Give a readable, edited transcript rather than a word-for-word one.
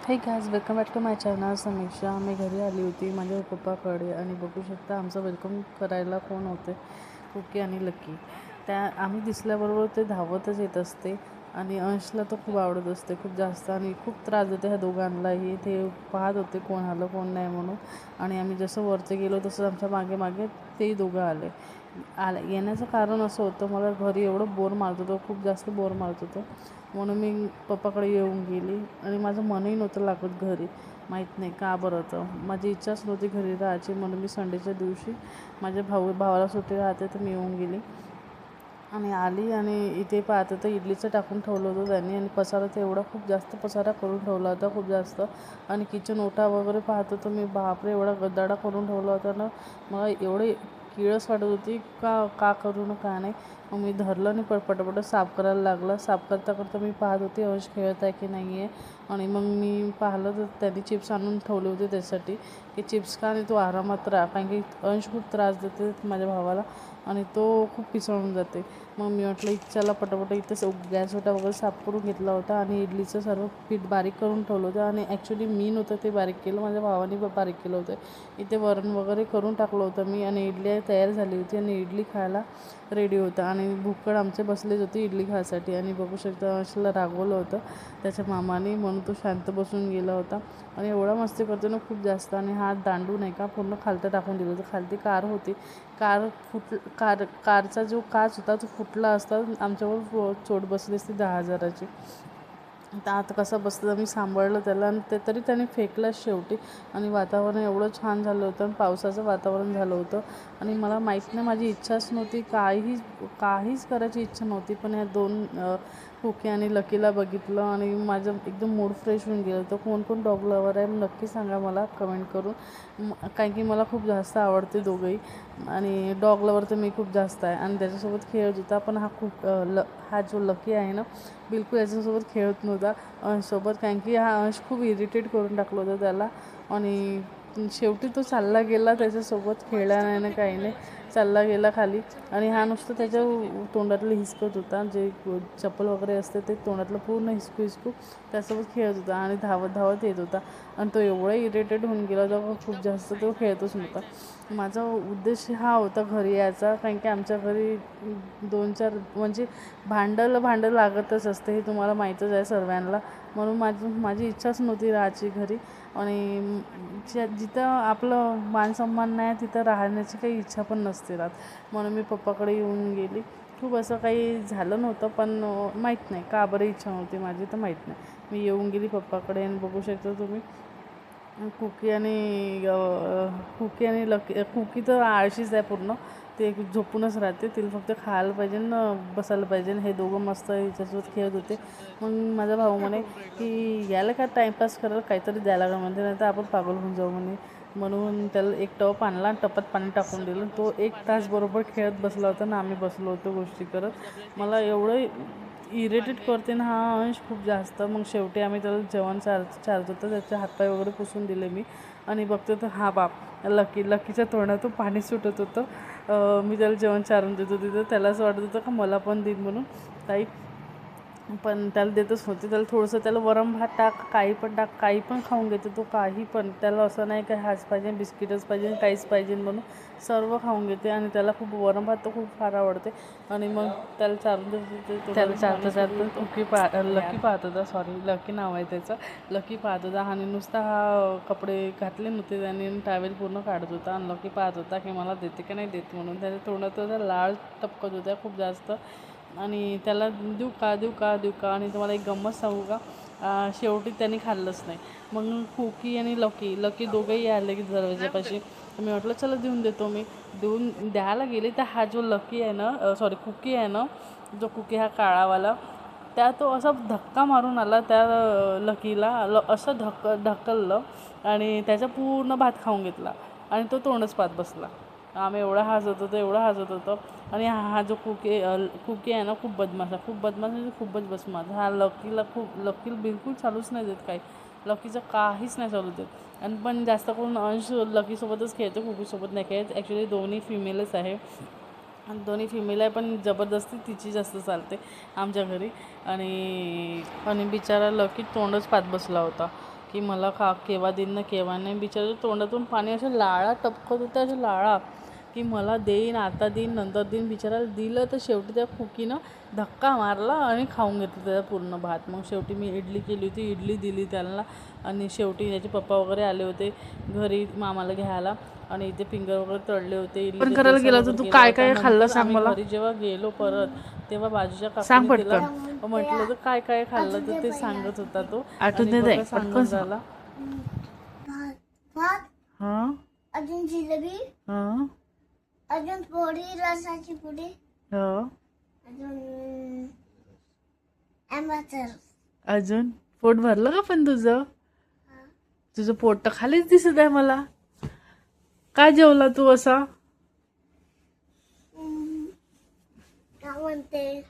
हे guys, welcome back to my channel. Samiksha. आम्ही घरी आली होती माझ्या पप्पाकडे आणि बघू शकता आमचं वेलकम करायला कोण होते, कुकी आणि लकी. त्या आम्ही दिसल्याबरोबर ते धावतच येत असते आणि अंशला तर खूप आवडत असते खूप जास्त आणि खूप त्रास देते ह्या दोघांनाही. ते पाहत होते कोण आलं कोण नाही म्हणून आणि आम्ही जसं वरती गेलो तसं आमच्या मागे मागे तेही दोघं येण्याचं कारण असं होतं, मला घरी एवढं बोर मारत होतं, खूप जास्त बोर मारत होतं म्हणून मी पप्पाकडे येऊन गेली आणि माझं मनही नव्हतं लागत घरी. माहीत नाही का बरं होतं, माझी इच्छाच नव्हती घरी राहायची म्हणून मी संडेच्या दिवशी माझ्या भावाला सुट्टी राहते तर मी येऊन गेली आणि आली. आणि इथे पाहते तर इडलीचं टाकून ठेवलं होतं त्यांनी आणि पसारा तर एवढा खूप जास्त पसारा करून ठेवला होता, खूप जास्त. आणि किचन ओटा वगैरे पाहतो तर मी बापरे एवढा गदाडा करून ठेवला होता ना, मला एवढे किळस वाटत होती का का करू ना का नाही. मग मी धरलं आणि पटापट साफ करायला लागलं. साफ करता करता मी पाहत होते अंश खेळत आहे की नाही आहे. आणि मग मी पाहिलं तर त्यांनी चिप्स आणून ठेवले होते त्यासाठी की चिप्स खा आणि तू आरामात राहा, कारण की अंश खूप त्रास देते माझ्या भावाला आणि तो खूप पिसळून जाते. मग मी म्हटलं इच्छाला पटापट इथं गॅस ओटा वगैरे साफ करून घेतला होता आणि इडलीचं सर्व पीठ बारीक करून ठेवलं होतं. आणि ॲक्च्युली मी नव्हतं ते बारीक केलं, माझ्या भावाने बारीक केलं होतं. इथे वरण वगैरे करून टाकलं होतं मी आणि इडली तयार झाली होती आणि इडली खायला रेडी होता आणि भुक्कड आमचे बसलेच होते इडली खायसाठी. आणि बघू शकता अंशला रागवलं होतं त्याच्या मामाने म्हणून तो शांत बसून गेला होता आणि एवढा मस्ती करतो ना खूप जास्त. आणि हा दांडू नाही का पूर्ण खालतं टाकून दिलं होतं. खालती कार होती, कारचा जो काच होता तो फुटला असता, आमच्यावर चोट बसली असती 10,000ची. तर आता कसं बसलं मी सांभाळलं त्याला आणि ते तरी त्याने फेकलाच शेवटी. आणि वातावरण एवढं छान झालं होतं आणि पावसाचं वातावरण झालं होतं आणि मला माहीत नाही, माझी इच्छाच नव्हती, काहीच करायची इच्छा नव्हती. पण ह्या दोन कुकी आणि लकीला बघितलं आणि माझं एकदम मूड फ्रेश होऊन गेलं होतं. कोण कोण डॉग लवर आहे नक्की सांगा मला कमेंट करून, कारण की मला खूप जास्त आवडते दोघंही. आणि डॉग लवर तर मी खूप जास्त आहे आणि त्याच्यासोबत खेळत होता. पण हा जो लकी आहे ना, बिलकुल याच्यासोबत खेळत नव्हता अंशसोबत, कारण की हा अंश खूप इरिटेट करून टाकलं होतं त्याला. आणि शेवटी तो चालला गेला त्याच्यासोबत, खेळला नाही ना काही नाही, चालला गेला खाली. आणि हा नुसतं त्याच्या तोंडातलं हिसकत होता, जे चप्पल वगैरे असते ते तोंडातलं पूर्ण हिसकू त्यासोबत खेळत होता आणि धावत धावत येत होता. आणि तो एवढा इरिटेट होऊन गेला होता खूप जास्त, तो खेळतच नव्हता. माझा उद्देश हा होता घरी यायचा, कारण की आमच्या घरी 2-4 म्हणजे भांडं लागतच असते, हे तुम्हाला माहीतच आहे सर्वांना. म्हणून माझी इच्छाच नव्हती राहायची घरी. आणि जिथं आपलं मानसन्मान नाही तिथं राहण्याची काही इच्छा पण नसते राहत, म्हणून मी पप्पाकडे येऊन गेली. खूप असं काही झालं नव्हतं, पण माहीत नाही का बरं इच्छा नव्हती माझी तर माहीत नाही. मी येऊन गेली पप्पाकडे आणि बघू शकता तुम्ही कुकी आणि लकी. कुकी तर आळशीच आहे पूर्ण, ते झोपूनच राहते, तिला फक्त खायला पाहिजे ना बसायला पाहिजे. हे दोघं मस्त हिच्यासोबत खेळत होते. मग माझा भाऊ म्हणे की यायला काय टाईमपास करायला काहीतरी द्यायला लागलं म्हणते, नाही तर आपण पागल होऊन जाऊ म्हणे. म्हणून त्याला एक टप आणला, टपात पाणी टाकून दिलं. तो 1 तास बरोबर खेळत बसला होता ना, आम्ही बसलो होतो गोष्टी करत. मला एवढं इरिटेट करते ना हा अंश खूप जास्त. मग शेवटी आम्ही त्याला जेवण चारत होतं, त्याचे हातपाय वगैरे पुसून दिले मी. आणि बघतो तर हा बाप लकीच्या तोंडातून पाणी सुटत होतं. मी त्याला जेवण चारून देत होती तर त्याला असं वाटत होतं का मला पण देईन म्हणून ताई, पण त्याला देतच नव्हते. त्याला थोडंसं त्याला वरम भात टाक, काही पण खाऊन घेते तो, काही पण. त्याला असं नाही काय हाच पाहिजे, बिस्किटच पाहिजे, काहीच पाहिजे म्हणून सर्व खाऊन घेते. आणि त्याला खूप वरम भात तर खूप फार आवडते. आणि मग त्याला चारून देते, त्याला चारतं लकी पाहत होता, सॉरी लकी नाव आहे त्याचं. लकी पाहत होता आणि नुसता हा कपडे घातले नव्हते त्याने, टावेल पूर्ण काढत होता आणि लकी पाहत होता की मला देते की नाही देत म्हणून. त्याच्या तोंडात त्याचा लाळ टपकत होता खूप जास्त. आणि त्याला देऊ का. आणि तुम्हाला एक गंमत सांगू का, शेवटी त्यांनी खाल्लंच नाही. मग कुकी आणि लकी दोघंही आले की दरवाजापाशी. मी म्हटलं चला देऊन देतो. मी देऊन द्यायला गेले तर हा जो लकी आहे ना, सॉरी कुकी आहे ना, जो कुकी हा काळावाला, तो असा धक्का मारून आला त्या लकीला, असं ढकललं आणि त्याचा पूर्ण भात खाऊन घेतला आणि तो तोंडच पाहत बसला. आम्ही एवढा हसत होतो. आणि हा जो कुकी आहे ना, खूप बदमाश म्हणजे खूपच बदमाश. हा लकीला बिलकुल चालूच नाही देत काही, लकीचं काहीच नाही चालू देत. आणि पण जास्त करून अंश लकीसोबतच खेळतो, कुकीसोबत नाही खेळत. ॲक्च्युली दोन्ही फिमेलच आहे, दोन्ही फिमेल आहे, पण जबरदस्ती तिची जास्त चालते आमच्या घरी. आणि बिचारा लकी तोंडच पाहत बसला होता की मला केव्हा देईन ना केव्हा नाही. बिचाराच्या तोंडातून पाणी असं लाळा टपकत होत्या, असं लाळा की मला देईन, आता देईन, नंतर देईन. बिचाराला दिलं तर शेवटी त्या कुकीनं धक्का मारला आणि खाऊन घेतलं त्याचा पूर्ण भात. मग शेवटी मी इडली केली होती, इडली दिली त्यांना. आणि शेवटी त्याचे पप्पा वगैरे आले होते घरी मामाला घ्यायला आणि इथे फिंगर वगैरे तळले होते. इडली करायला गेला तर तू काय काय खाल्लं सांग मला. घरी जेव्हा गेलो परत तेव्हा बाजूच्या काकाने तिला म्हटलं तर काय काय खाल्लं तर ते सांगत होता तो. सांगून झाला अजून जिलेबी, अजून पोळी, रसाची पोळी, अजून अजून पोट भरलं का पण तुझं? तुझं पोट तर खालीच दिसत आहे मला. काय जेवला तू असा? काय म्हणते